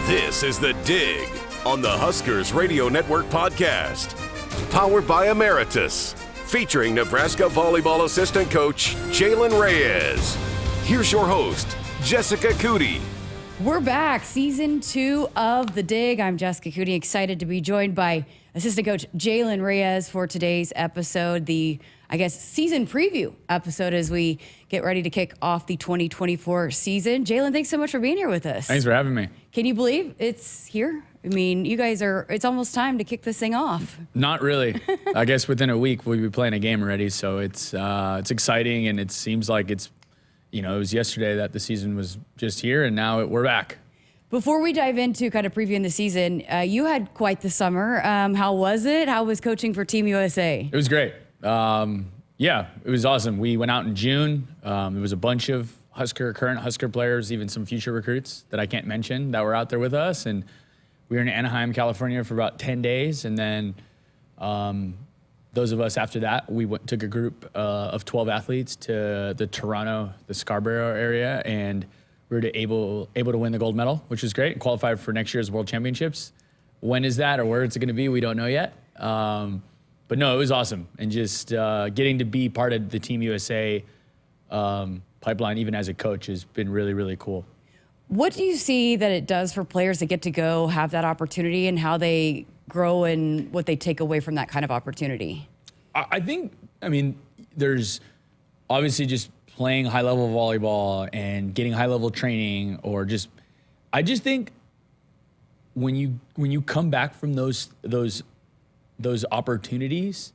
This is The Dig on the Huskers Radio Network podcast. Powered by Emeritus. Featuring Nebraska Volleyball assistant coach Jaylen Reyes. Here's your host, Jessica Coody. We're back, season 2 of The Dig. I'm Jessica Coody, excited to be joined by assistant coach Jaylen Reyes for today's episode, the, season preview episode as we get ready to kick off the 2024 season. Jaylen, thanks so much for being here with us. Thanks for having me. Can you believe it's here? I mean, you guys it's almost time to kick this thing off. Not really. I guess within a week we'll be playing a game already, so it's exciting, and it seems like it was yesterday that the season was just here, and now we're back. Before we dive into kind of previewing the season, you had quite the summer. How was it? How was coaching for Team USA? It was great. Yeah, it was awesome. We went out in June. There was a bunch of current Husker players, even some future recruits that I can't mention that were out there with us, and we were in Anaheim, California for about 10 days, and then those of us after that, we took a group of 12 athletes to the Toronto, the Scarborough area, and we were able to win the gold medal, which was great, and qualified for next year's World Championships. When is that or where it's going to be, we don't know yet. But no, it was awesome, and just getting to be part of the Team USA pipeline, even as a coach, has been really, really cool. What do you see that it does for players that get to go have that opportunity, and how they grow and what they take away from that kind of opportunity? I mean, there's obviously just playing high-level volleyball and getting high-level training, or I just think when you come back from those opportunities,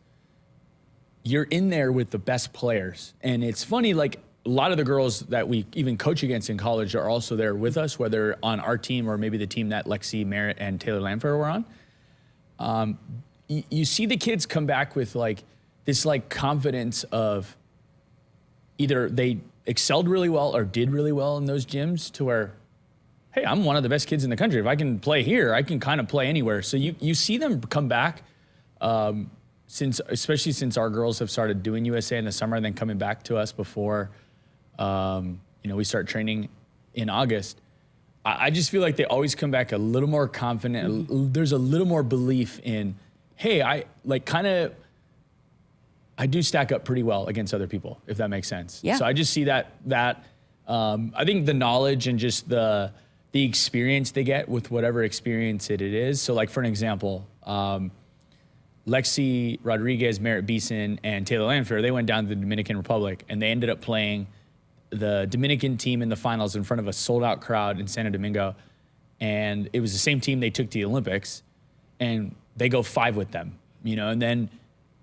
you're in there with the best players. And it's funny, like, a lot of the girls that we even coach against in college are also there with us, whether on our team or maybe the team that Lexi Merritt and Taylor Lanfer were on. You see the kids come back with this confidence of either they excelled really well or did really well in those gyms, to where, hey, I'm one of the best kids in the country. If I can play here, I can kind of play anywhere. So you see them come back, especially since our girls have started doing USA in the summer and then coming back to us before we start training in August. I just feel like they always come back a little more confident. Mm-hmm. There's a little more belief in, hey, I do stack up pretty well against other people, if that makes sense. Yeah. So I just see that I think the knowledge and just the experience they get with whatever experience it is. So, like, for an example, Lexi Rodriguez, Merritt Beeson, and Taylor Lanfer, they went down to the Dominican Republic, and they ended up playing the Dominican team in the finals in front of a sold-out crowd in Santo Domingo. And it was the same team they took to the Olympics, and they go 5 with them, and then,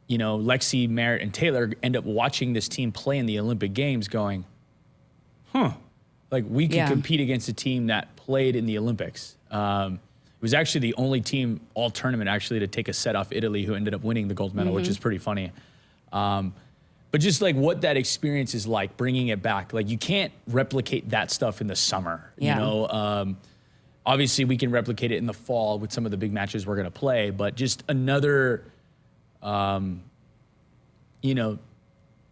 Lexi, Merritt, and Taylor end up watching this team play in the Olympic Games going, we can compete against a team that played in the Olympics. It was actually the only team all tournament actually to take a set off Italy, who ended up winning the gold medal, which is pretty funny. But just what that experience is like, bringing it back. You can't replicate that stuff in the summer. Yeah. Obviously we can replicate it in the fall with some of the big matches we're going to play, but just another,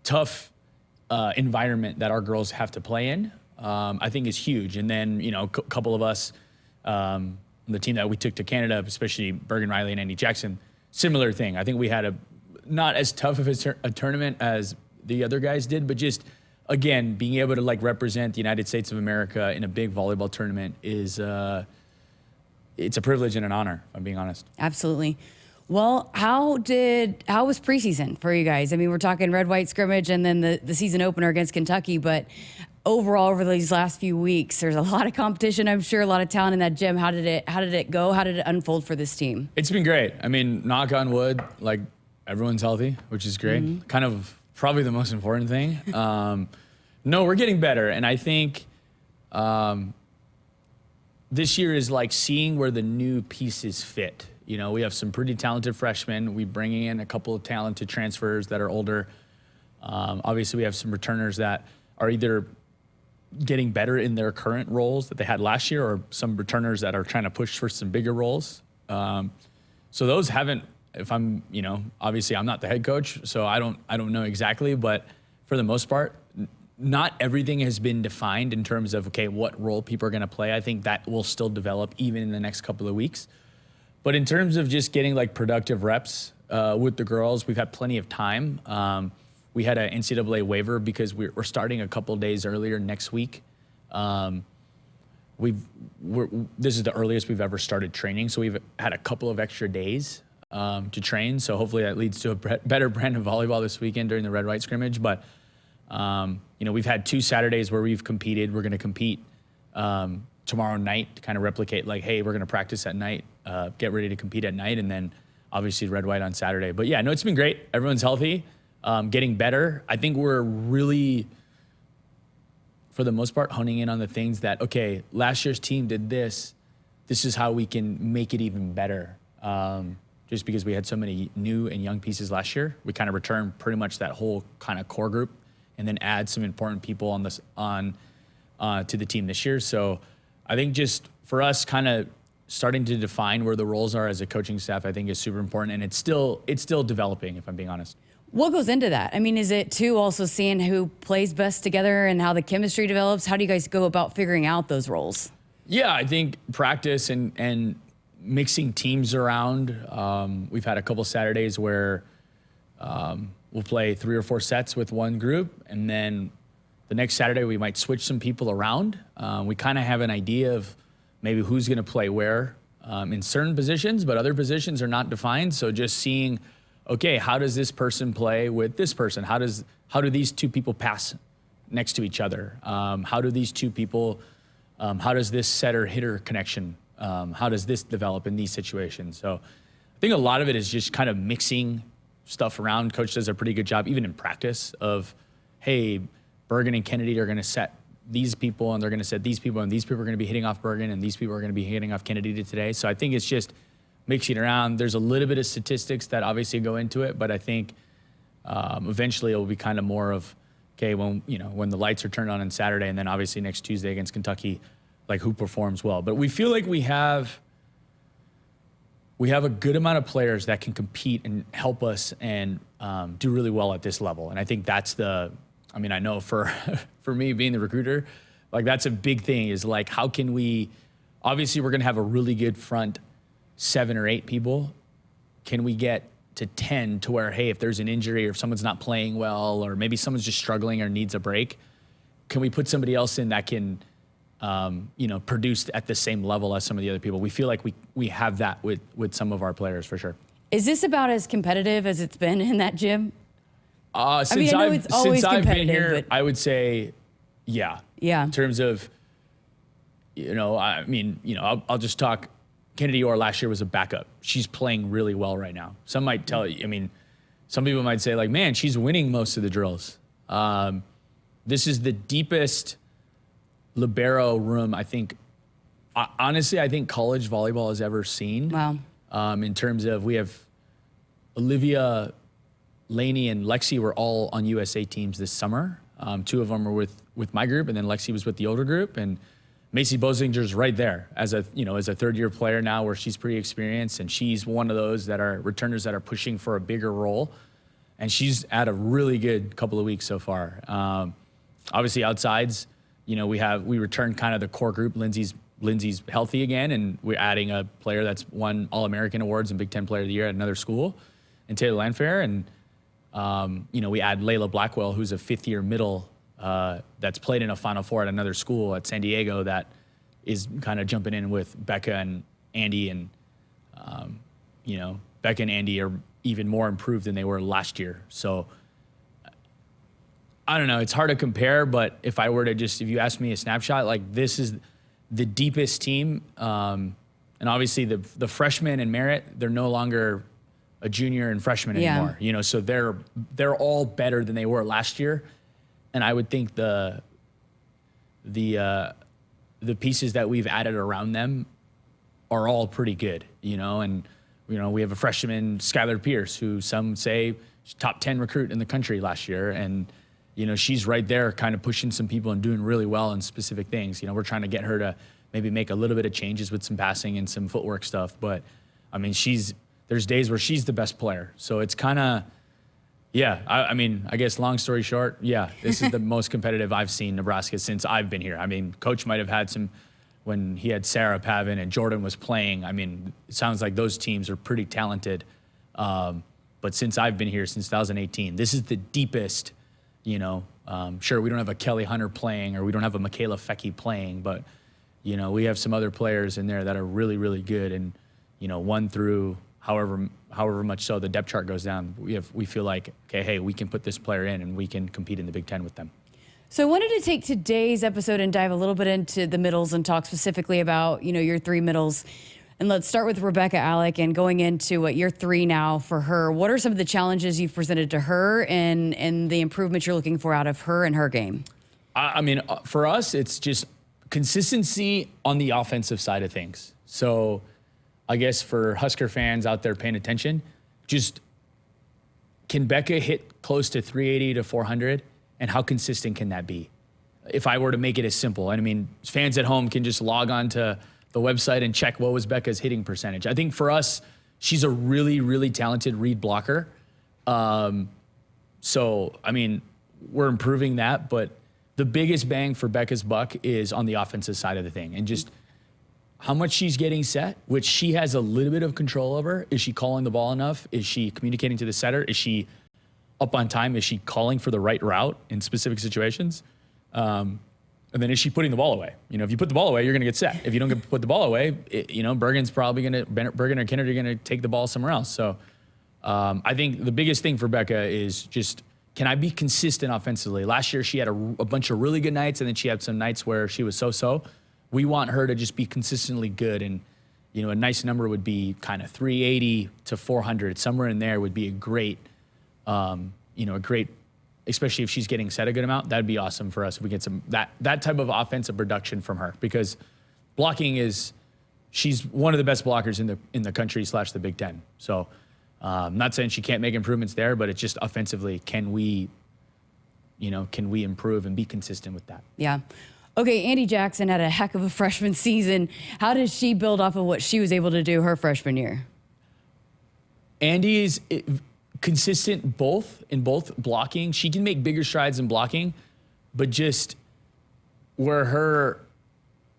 tough environment that our girls have to play in, I think is huge. And then, a couple of us, the team that we took to Canada, especially Bergen Riley and Andy Jackson, similar thing. I think we had not as tough of a tournament as the other guys did, but just, again, being able to represent the United States of America in a big volleyball tournament is, it's a privilege and an honor, if I'm being honest. Absolutely. Well, how was preseason for you guys? I mean, we're talking Red-White Scrimmage and then the season opener against Kentucky, but overall, over these last few weeks, there's a lot of competition, I'm sure, a lot of talent in that gym. How did it go? How did it unfold for this team? It's been great. I mean, knock on wood, everyone's healthy, which is great. Mm-hmm. Kind of probably the most important thing. No, we're getting better, and I think this year is seeing where the new pieces fit. We have some pretty talented freshmen. We're bringing in a couple of talented transfers that are older. Obviously, we have some returners that are either getting better in their current roles that they had last year, or some returners that are trying to push for some bigger roles. So those haven't, if I'm, obviously I'm not the head coach, so I don't know exactly, but for the most part, not everything has been defined in terms of, okay, what role people are going to play. I think that will still develop even in the next couple of weeks. But in terms of just getting like productive reps with the girls, we've had plenty of time. We had an NCAA waiver because we're starting a couple days earlier next week. This is the earliest we've ever started training, so we've had a couple of extra days to train. So hopefully that leads to a better brand of volleyball this weekend during the Red-White Scrimmage. But we've had 2 Saturdays where we've competed. We're going to compete tomorrow night to kind of replicate, like, hey, we're going to practice at night, get ready to compete at night, and then obviously Red-White on Saturday. But yeah, no, it's been great. Everyone's healthy, getting better. I think we're really, for the most part, honing in on the things that, okay, last year's team did this. This is how we can make it even better. Just because we had so many new and young pieces last year, we kind of returned pretty much that whole kind of core group, and then add some important people to the team this year. So I think just for us, kind of starting to define where the roles are as a coaching staff, I think is super important, and it's still developing, if I'm being honest. What goes into that? I mean, is it too also seeing who plays best together and how the chemistry develops? How do you guys go about figuring out those roles? Yeah, I think practice and mixing teams around. We've had a couple Saturdays where we'll play 3 or 4 sets with one group, and then the next Saturday we might switch some people around. We kind of have an idea of maybe who's going to play where in certain positions, but other positions are not defined. So just seeing, okay, how does this person play with this person? How do these 2 people pass next to each other? How do these 2 people, how does this setter-hitter connection, how does this develop in these situations? So I think a lot of it is just kind of mixing stuff around. Coach does a pretty good job, even in practice, of, hey, Bergen and Kennedy are going to set these people, and they're going to set these people, and these people are going to be hitting off Bergen, and these people are going to be hitting off Kennedy today. So I think it's just mixing around. There's a little bit of statistics that obviously go into it, but I think eventually it will be kind of more of, okay, when the lights are turned on Saturday, and then obviously next Tuesday against Kentucky, like who performs well. But we feel like we have a good amount of players that can compete and help us and do really well at this level. And I think that's I know for me being the recruiter, like that's a big thing, is like, how can we, obviously we're going to have a really good front 7 or 8 people. Can we get to 10 to where, hey, if there's an injury or if someone's not playing well, or maybe someone's just struggling or needs a break, can we put somebody else in that can, produce at the same level as some of the other people? We feel like we have that with some of our players for sure. Is this about as competitive as it's been in that gym? Since I've been here, I would say, yeah. Yeah. In terms of, I'll just talk. Kennedy Orr last year was a backup. She's playing really well right now. Some might tell you, some people might say like, man, she's winning most of the drills. This is the deepest libero room, I think. Honestly, I think college volleyball has ever seen. Wow. In terms of, we have Olivia, Lainey, and Lexi were all on USA teams this summer. 2 of them were with my group, and then Lexi was with the older group. And Macy Bosinger's right there as a 3rd-year player now, where she's pretty experienced, and she's one of those that are returners that are pushing for a bigger role. And she's had a really good couple of weeks so far. Obviously, outsides, we returned kind of the core group. Lindsay's healthy again, and we're adding a player that's won All-American awards and Big Ten Player of the Year at another school, in Taylor Landfair. And we add Layla Blackwell, who's a 5th-year middle that's played in a Final Four at another school at San Diego, that is kind of jumping in with Becca and Andy. And, Becca and Andy are even more improved than they were last year. So I don't know. It's hard to compare, but if you ask me a snapshot, like, this is the deepest team. And obviously the freshmen and Merritt, they're no longer a junior and freshman anymore, so they're all better than they were last year. And I would think the pieces that we've added around them are all pretty good, and we have a freshman, Skylar Pierce, who some say she's top 10 recruit in the country last year, and she's right there kind of pushing some people and doing really well in specific things. We're trying to get her to maybe make a little bit of changes with some passing and some footwork stuff, but there's days where she's the best player. So it's kind of, Yeah, I mean, I guess long story short, yeah, this is the most competitive I've seen Nebraska since I've been here. I mean, Coach might have had some when he had Sarah Pavin and Jordan was playing. I mean, it sounds like those teams are pretty talented. But since I've been here, since 2018, this is the deepest, sure, we don't have a Kelly Hunter playing or we don't have a Michaela Fecky playing, but, we have some other players in there that are really, really good. And, one through however much so the depth chart goes down, we feel like, okay, hey, we can put this player in and we can compete in the Big Ten with them. So I wanted to take today's episode and dive a little bit into the middles and talk specifically about, your 3 middles. And let's start with Rebecca Alec and going into year 3 now for her. What are some of the challenges you've presented to her and the improvements you're looking for out of her and her game? I mean, for us, it's just consistency on the offensive side of things. So I guess for Husker fans out there paying attention, just can Becca hit close to 380 to 400? And how consistent can that be? If I were to make it as simple, and I mean, fans at home can just log on to the website and check what was Becca's hitting percentage. I think for us, she's a really, really talented read blocker. So, I mean, we're improving that, but the biggest bang for Becca's buck is on the offensive side of the thing. And just how much she's getting set, which she has a little bit of control over. Is she calling the ball enough? Is she communicating to the setter? Is she up on time? Is she calling for the right route in specific situations? And then is she putting the ball away? If you put the ball away, you're going to get set. If you don't put the ball away, Bergen's probably Bergen or Kennedy are going to take the ball somewhere else. So I think the biggest thing for Becca is just, can I be consistent offensively? Last year, she had a bunch of really good nights, and then she had some nights where she was so-so. We want her to just be consistently good. And, a nice number would be kind of 380 to 400. Somewhere in there would be a great, especially if she's getting set a good amount, that'd be awesome for us if we get some that type of offensive production from her, because blocking she's one of the best blockers in the country / the Big Ten. So I'm not saying she can't make improvements there, but it's just offensively, can we improve and be consistent with that? Yeah. Okay, Andy Jackson had a heck of a freshman season. How does she build off of what she was able to do her freshman year? Andy is consistent in both blocking. She can make bigger strides in blocking, but just where her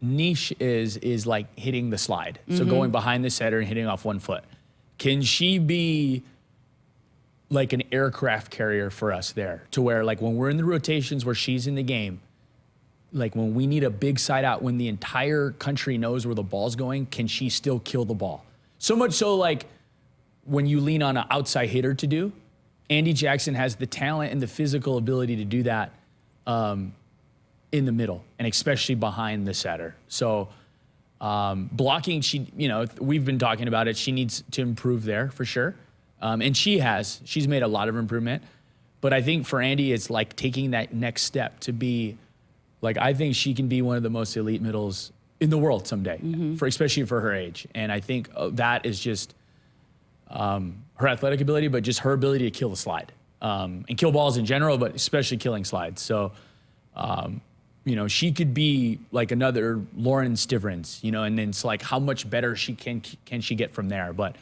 niche is like hitting the slide. So going behind the setter and hitting off 1 foot. Can she be like an aircraft carrier for us there, to where like when we're in the rotations where she's in the game, like when we need a big side out, when the entire country knows where the ball's going, can she still kill the ball? So much so, like, when you lean on an outside hitter to do, Andy Jackson has the talent and the physical ability to do that in the middle, and especially behind the setter. So blocking, we've been talking about it. She needs to improve there for sure. And she's made a lot of improvement. But I think for Andy, it's like taking that next step to be, like, I think she can be one of the most elite middles in the world someday, especially for her age. And I think that is just her athletic ability, but just her ability to kill the slide and kill balls in general, but especially killing slides. So, she could be like another Lauren Stivrins, and then it's like how much better can she get from there? But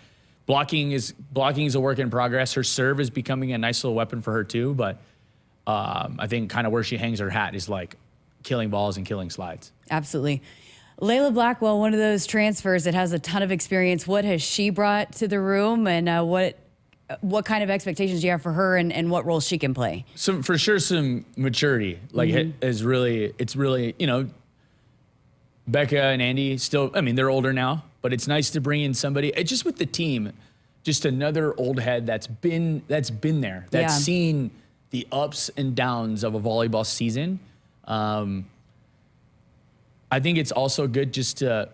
blocking is a work in progress. Her serve is becoming a nice little weapon for her too. But I think kind of where she hangs her hat is like killing balls and killing slides. Absolutely. Layla Blackwell, one of those transfers that has a ton of experience. What has she brought to the room, and what kind of expectations do you have for her, and what role she can play? For sure, some maturity. Like it's really, Becca and Andy still, I mean, they're older now, but it's nice to bring in somebody. It's just with the team, just another old head that's been there, that's seen the ups and downs of a volleyball season. I think it's also good just to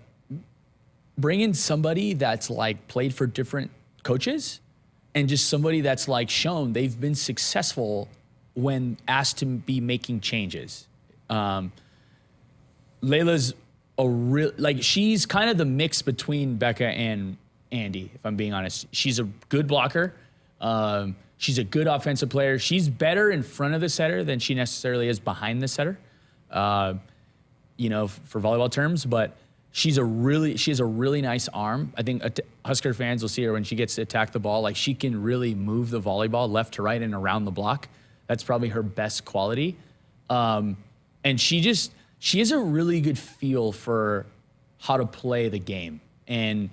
bring in somebody that's like played for different coaches, and just somebody that's like shown they've been successful when asked to be making changes. Layla's she's kind of the mix between Becca and Andy, if I'm being honest. She's a good blocker. She's a good offensive player. She's better in front of the setter than she necessarily is behind the setter, for volleyball terms. But she has a really nice arm. I think Husker fans will see her when she gets to attack the ball. Like, she can really move the volleyball left to right and around the block. That's probably her best quality. And she has a really good feel for how to play the game. And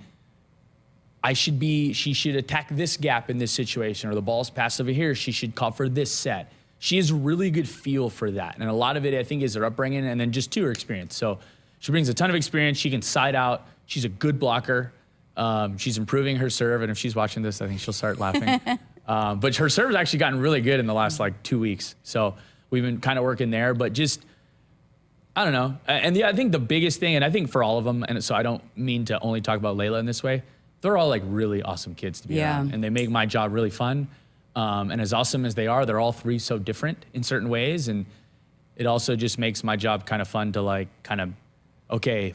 she should attack this gap in this situation, or the ball's passed over here, she should call for this set. She has a really good feel for that. And a lot of it, I think, is her upbringing and then just to her experience. So she brings a ton of experience. She can side out. She's a good blocker. She's improving her serve. And if she's watching this, I think she'll start laughing. But her serve has actually gotten really good in the last 2 weeks. So we've been kind of working there, but just, I don't know. And I think the biggest thing, and I think for all of them, and so I don't mean to only talk about Layla in this way, they're all really awesome kids to be around, and they make my job really fun. And as awesome as they are, they're all three so different in certain ways. And it also just makes my job kind of fun to okay,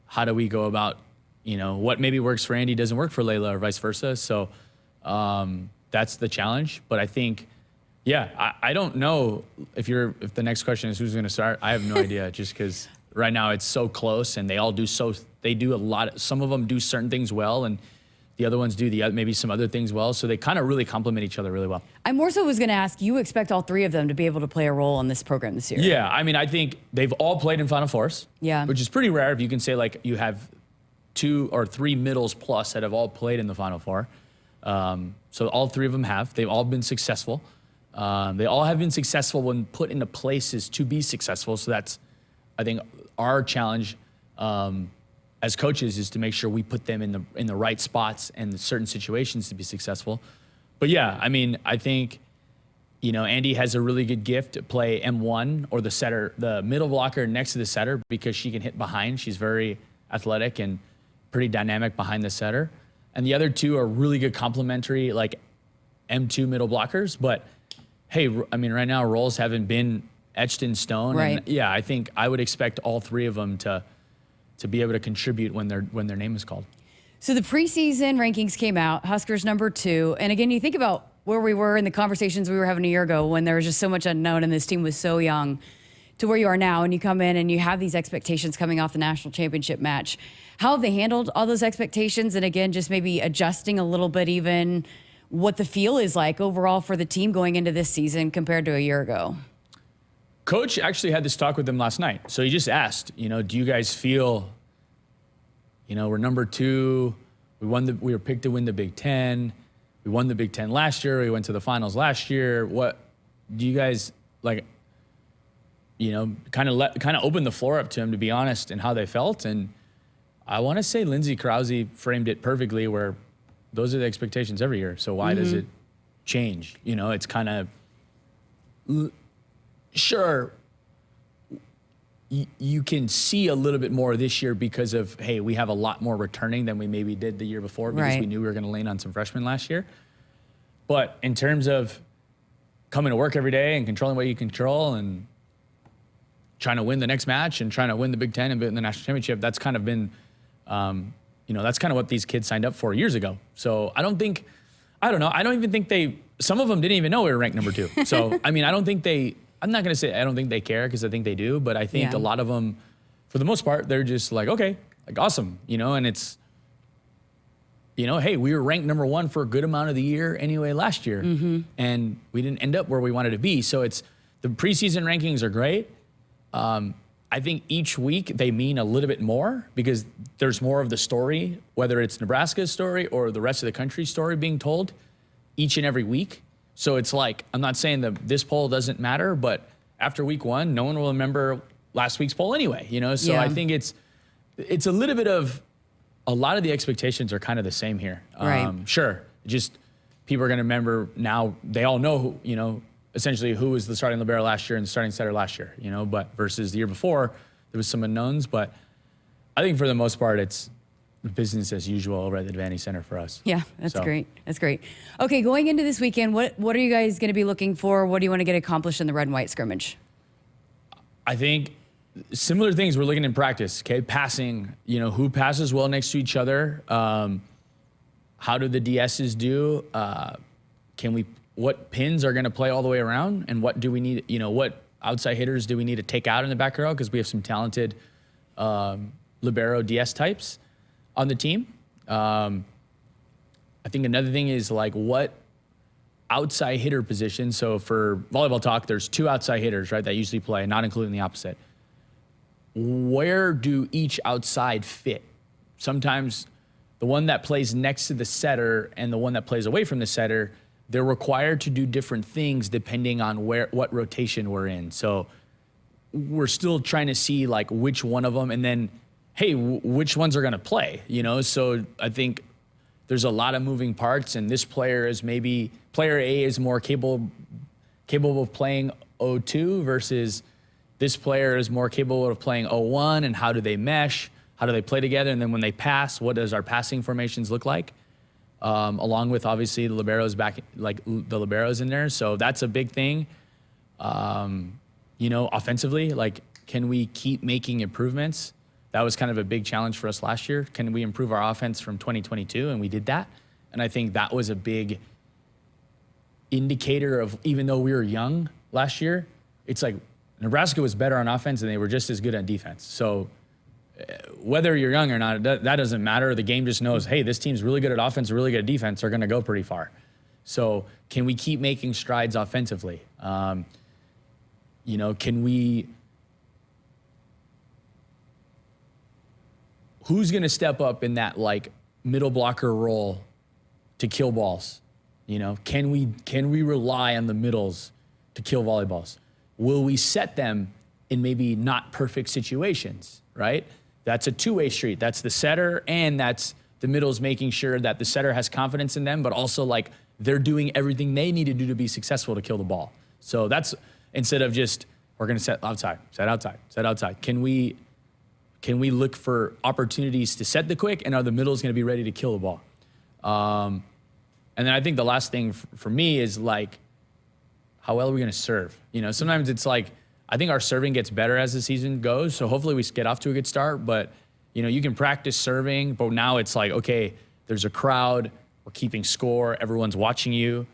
how do we go about, what maybe works for Andy doesn't work for Layla or vice versa. So that's the challenge. But I think, I don't know if the next question is who's going to start. I have no idea, just because right now it's so close, and they do a lot. Some of them do certain things well, and the other ones do maybe some other things well. So they kind of really complement each other really well. I more so was going to ask, you expect all three of them to be able to play a role in this program this year? Yeah, I mean, I think they've all played in Final Fours. Yeah, which is pretty rare if you can say you have 2 or 3 middles plus that have all played in the Final Four. So all three of them have. They've all been successful. They all have been successful when put into places to be successful. So that's, I think, our challenge as coaches is to make sure we put them in the right spots and certain situations to be successful. But I mean, I think, Andy has a really good gift to play M1 or the setter, the middle blocker next to the setter, because she can hit behind. She's very athletic and pretty dynamic behind the setter. And the other two are really good complementary, M2 middle blockers. But hey, I mean, right now roles haven't been etched in stone. Right. And I think I would expect all three of them to be able to contribute when their name is called. So the preseason rankings came out, Huskers #2. And again, you think about where we were in the conversations we were having a year ago when there was just so much unknown and this team was so young, to where you are now, and you come in and you have these expectations coming off the national championship match. How have they handled all those expectations? And again, just maybe adjusting a little bit even what the feel is like overall for the team going into this season compared to a year ago. Coach actually had this talk with them last night. So he just asked, do you guys feel, we're #2, we were picked to win the Big Ten. We won the Big Ten last year. We went to the finals last year. What do you guys kind of open the floor up to him, to be honest, and how they felt. And I want to say Lindsay Krause framed it perfectly, where those are the expectations every year. So why does it change? It's kind of, sure, you can see a little bit more this year because of, hey, we have a lot more returning than we maybe did the year before, because we knew we were going to lean on some freshmen last year. But in terms of coming to work every day and controlling what you control and trying to win the next match and trying to win the Big Ten and win the national championship, that's kind of been, that's kind of what these kids signed up for years ago. So I don't even think some of them didn't even know we were ranked #2. So, I mean, I'm not going to say I don't think they care, because I think they do, but I think a lot of them, for the most part, they're just okay, awesome, and it's, hey, we were ranked #1 for a good amount of the year anyway last year, and we didn't end up where we wanted to be. So the preseason rankings are great. I think each week they mean a little bit more, because there's more of the story, whether it's Nebraska's story or the rest of the country's story being told each and every week. So it's I'm not saying that this poll doesn't matter, but after week 1, no one will remember last week's poll anyway, So I think it's a little bit of, a lot of the expectations are kind of the same here. Right. Sure, just people are going to remember now. They all know who, essentially who was the starting libero last year and the starting setter last year, but versus the year before, there was some unknowns. But I think for the most part, it's business as usual over at the Devaney Center for us. Yeah, that's great. That's great. Okay, going into this weekend, what are you guys going to be looking for? What do you want to get accomplished in the Red-White Scrimmage? I think similar things we're looking in practice, okay? Passing, who passes well next to each other? How do the DSs do? What pins are going to play all the way around, and what do we need, what outside hitters do we need to take out in the back row? Because we have some talented libero DS types on the team. I think another thing is like what outside hitter position. So for volleyball talk, there's 2 outside hitters, right, that usually play, not including the opposite. Where do each outside fit? Sometimes the one that plays next to the setter and the one that plays away from the setter, they're required to do different things depending on what rotation we're in. So we're still trying to see like which one of them, and then, hey, which ones are going to play, you know? So I think there's a lot of moving parts, and this player is maybe, player A is more capable of playing 0-2 versus this player is more capable of playing 0-1, and how do they mesh? How do they play together? And then when they pass, what does our passing formations look like? Along with obviously the liberos back, like the liberos in there. So that's a big thing. You know, offensively, like, can we keep making improvements? That was kind of a big challenge for us last year. Can we improve our offense from 2022? And we did that. And I think that was a big indicator of, even though we were young last year, it's like Nebraska was better on offense and they were just as good on defense. So whether you're young or not, that doesn't matter. The game just knows, hey, this team's really good at offense, really good at defense. They're going to go pretty far. So can we keep making strides offensively? You know, who's going to step up in that like middle blocker role to kill balls? You know, can we rely on the middles to kill volleyballs? Will we set them in maybe not perfect situations, right? That's a two-way street. That's the setter, and that's the middles making sure that the setter has confidence in them, but also like they're doing everything they need to do to be successful to kill the ball. So that's, instead of just, we're going to set outside, set outside, set outside. Can we look for opportunities to set the quick, and are the middles going to be ready to kill the ball? And then I think the last thing for me is like, how well are we going to serve? You know, sometimes it's like, I think our serving gets better as the season goes. So hopefully we get off to a good start, but you know, you can practice serving, but now it's like, okay, there's a crowd, we're keeping score, everyone's watching you.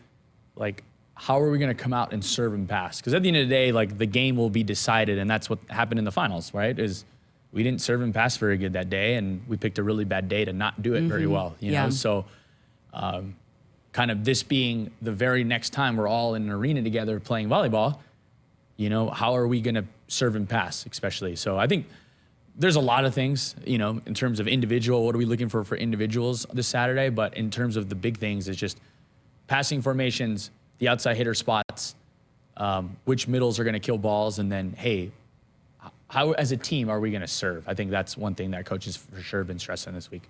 Like, how are we going to come out and serve and pass? Because at the end of the day, like, the game will be decided, and that's what happened in the finals, right? Is we didn't serve and pass very good that day, and we picked a really bad day to not do it very well, you know? So kind of this being the very next time we're all in an arena together playing volleyball, you know, how are we going to serve and pass, especially? So I think there's a lot of things, you know, in terms of individual, what are we looking for individuals this Saturday? But in terms of the big things, it's just passing formations, the outside hitter spots, which middles are going to kill balls, and then, hey, how as a team are we going to serve? I think that's one thing that coaches for sure have been stressing this week.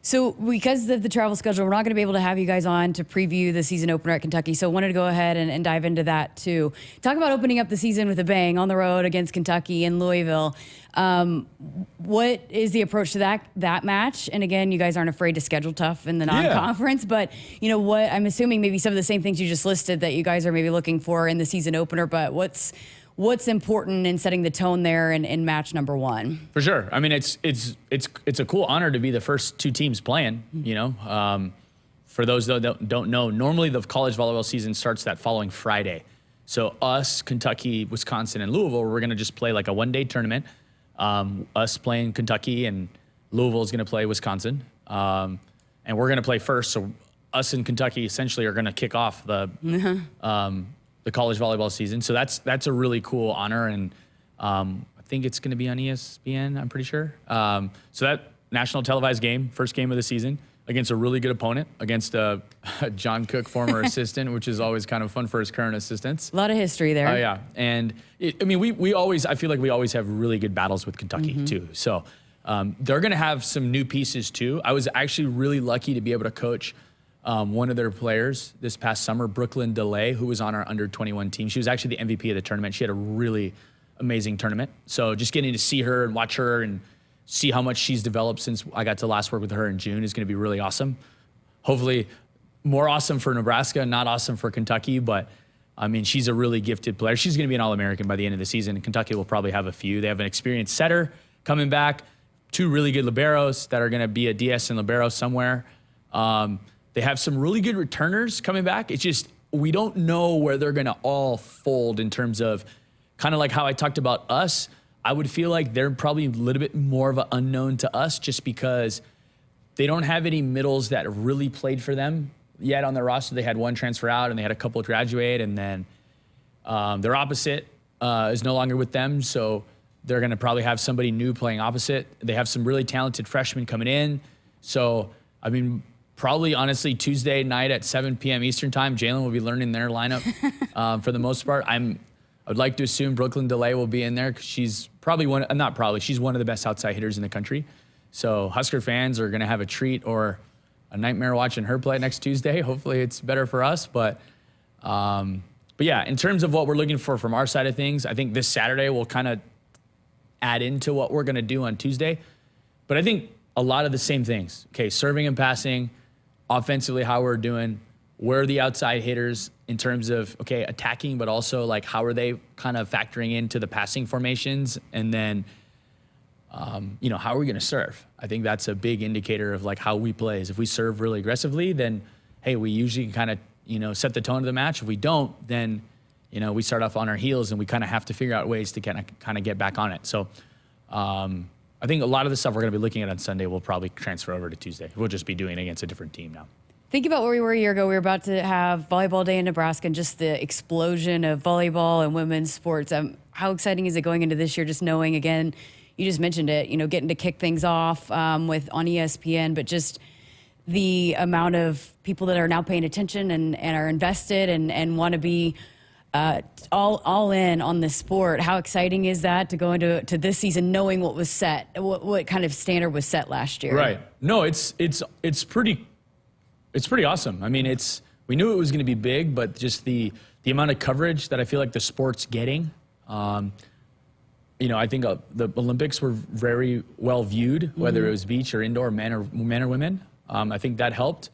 So because of the travel schedule, we're not going to be able to have you guys on to preview the season opener at Kentucky. So I wanted to go ahead and dive into that too. Talk about opening up the season with a bang on the road against Kentucky and Louisville. What is the approach to that match? And again, you guys aren't afraid to schedule tough in the non-conference, but you know what? I'm assuming maybe some of the same things you just listed that you guys are maybe looking for in the season opener. But what's important in setting the tone there in match number one? For sure. I mean, it's a cool honor to be the first two teams playing, you know. For those that don't know, normally the college volleyball season starts that following Friday. So us, Kentucky, Wisconsin, and Louisville, we're going to just play like a one-day tournament. Us playing Kentucky, and Louisville is going to play Wisconsin. And we're going to play first. So us and Kentucky essentially are going to kick off the college volleyball season. So that's a really cool honor, and I think it's going to be on ESPN, I'm pretty sure. So that national televised game, first game of the season, against a really good opponent, against a John Cook former assistant, which is always kind of fun for his current assistants. A lot of history there. Oh, yeah. And I feel like we always have really good battles with Kentucky too. So they're going to have some new pieces too. I was actually really lucky to be able to coach one of their players this past summer, Brooklyn DeLay, who was on our under-21 team. She was actually the MVP of the tournament. She had a really amazing tournament. So just getting to see her and watch her and see how much she's developed since I got to last work with her in June is going to be really awesome. Hopefully more awesome for Nebraska, not awesome for Kentucky, but I mean, she's a really gifted player. She's going to be an All-American by the end of the season, and Kentucky will probably have a few. They have an experienced setter coming back, two really good liberos that are going to be a DS and libero somewhere. They have some really good returners coming back. It's just, we don't know where they're going to all fold in terms of kind of like how I talked about us. I would feel like they're probably a little bit more of an unknown to us just because they don't have any middles that really played for them yet on their roster. They had one transfer out and they had a couple graduate, and then their opposite is no longer with them. So they're going to probably have somebody new playing opposite. They have some really talented freshmen coming in. So, I mean, probably honestly Tuesday night at 7 p.m. Eastern time, Jaylen will be learning their lineup for the most part. I would like to assume Brooklyn DeLay will be in there because she's probably she's one of the best outside hitters in the country. So Husker fans are going to have a treat or a nightmare watching her play next Tuesday. Hopefully it's better for us. But yeah, in terms of what we're looking for from our side of things, I think this Saturday will kind of add into what we're going to do on Tuesday. But I think a lot of the same things. Okay, serving and passing, offensively how we're doing, where are the outside hitters in terms of, okay, attacking, but also like how are they kind of factoring into the passing formations, and then, how are we going to serve? I think that's a big indicator of like how we play. Is if we serve really aggressively, then, hey, we usually kind of, set the tone of the match. If we don't, then, we start off on our heels and we kind of have to figure out ways to kind of get back on it. So I think a lot of the stuff we're going to be looking at on Sunday will probably transfer over to Tuesday. We'll just be doing it against a different team now. Think about where we were a year ago. We were about to have Volleyball Day in Nebraska and just the explosion of volleyball and women's sports. How exciting is it going into this year, just knowing, again, you just mentioned it, getting to kick things off on ESPN, but just the amount of people that are now paying attention and are invested and want to be all in on this sport. How exciting is that to go into this season knowing what was set, what kind of standard was set last year? Right. No, it's pretty awesome. I mean, we knew it was going to be big, but just the amount of coverage that I feel like the sport's getting. I think the Olympics were very well viewed, whether it was beach or indoor, men or women. I think that helped.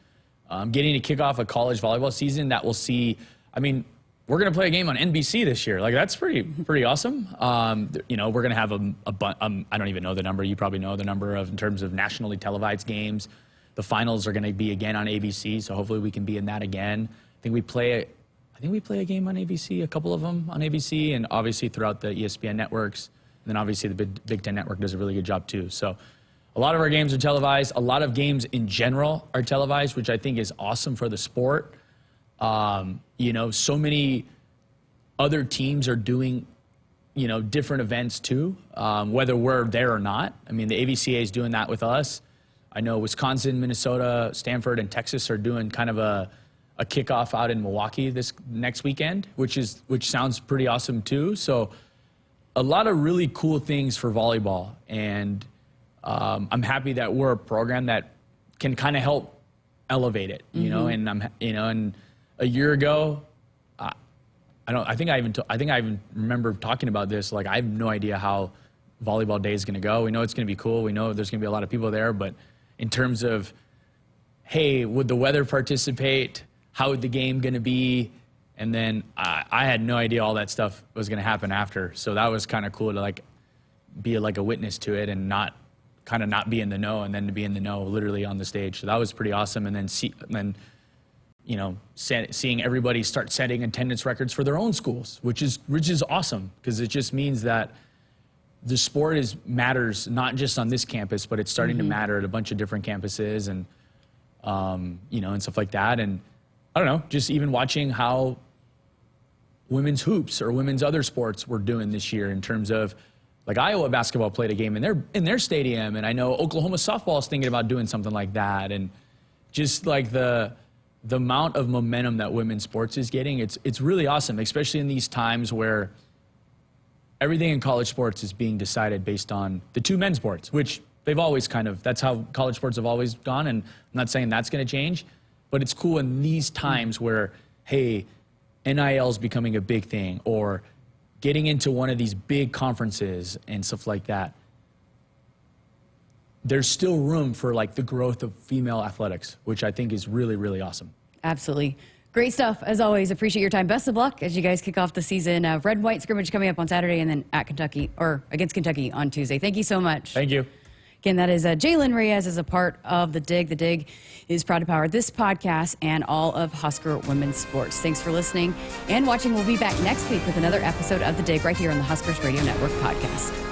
Getting to kick off a college volleyball season that we'll see. I mean, we're going to play a game on NBC this year. Like, that's pretty awesome. We're going to have I don't even know the number. You probably know the number in terms of nationally televised games. The finals are going to be again on ABC, so hopefully we can be in that again. I think we play a game on ABC, a couple of them on ABC, and obviously throughout the ESPN networks. And then obviously the Big Ten Network does a really good job too. So a lot of our games are televised. A lot of games in general are televised, which I think is awesome for the sport. So many other teams are doing, different events too, whether we're there or not. I mean, the AVCA is doing that with us. I know Wisconsin, Minnesota, Stanford, and Texas are doing kind of a kickoff out in Milwaukee this next weekend, which sounds pretty awesome too. So a lot of really cool things for volleyball, and I'm happy that we're a program that can kind of help elevate it, and and a year ago, I think I even remember talking about this. Like, I have no idea how volleyball day is going to go. We know it's going to be cool. We know there's going to be a lot of people there, but in terms of, hey, would the weather participate? How would the game going to be? And then I had no idea all that stuff was going to happen after. So that was kind of cool to be a witness to it and not be in the know, and then to be in the know literally on the stage. So that was pretty awesome. And then seeing everybody start setting attendance records for their own schools, which is awesome, because it just means that the sport matters not just on this campus, but it's starting to matter at a bunch of different campuses and and stuff like that. And I don't know, just even watching how women's hoops or women's other sports were doing this year in terms of, like, Iowa basketball played a game in their stadium, and I know Oklahoma softball is thinking about doing something like that. And just like the amount of momentum that women's sports is getting, it's really awesome, especially in these times where everything in college sports is being decided based on the two men's sports, which they've always that's how college sports have always gone. And I'm not saying that's going to change, but it's cool in these times where, hey, NIL is becoming a big thing, or getting into one of these big conferences and stuff like that. There's still room for the growth of female athletics, which I think is really, really awesome. Absolutely. Great stuff, as always. Appreciate your time. Best of luck as you guys kick off the season. Red-White Scrimmage coming up on Saturday, and then against Kentucky on Tuesday. Thank you so much. Thank you. Again, that is Jaylen Reyes as a part of The Dig. The Dig is proud to power this podcast and all of Husker women's sports. Thanks for listening and watching. We'll be back next week with another episode of The Dig right here on the Huskers Radio Network podcast.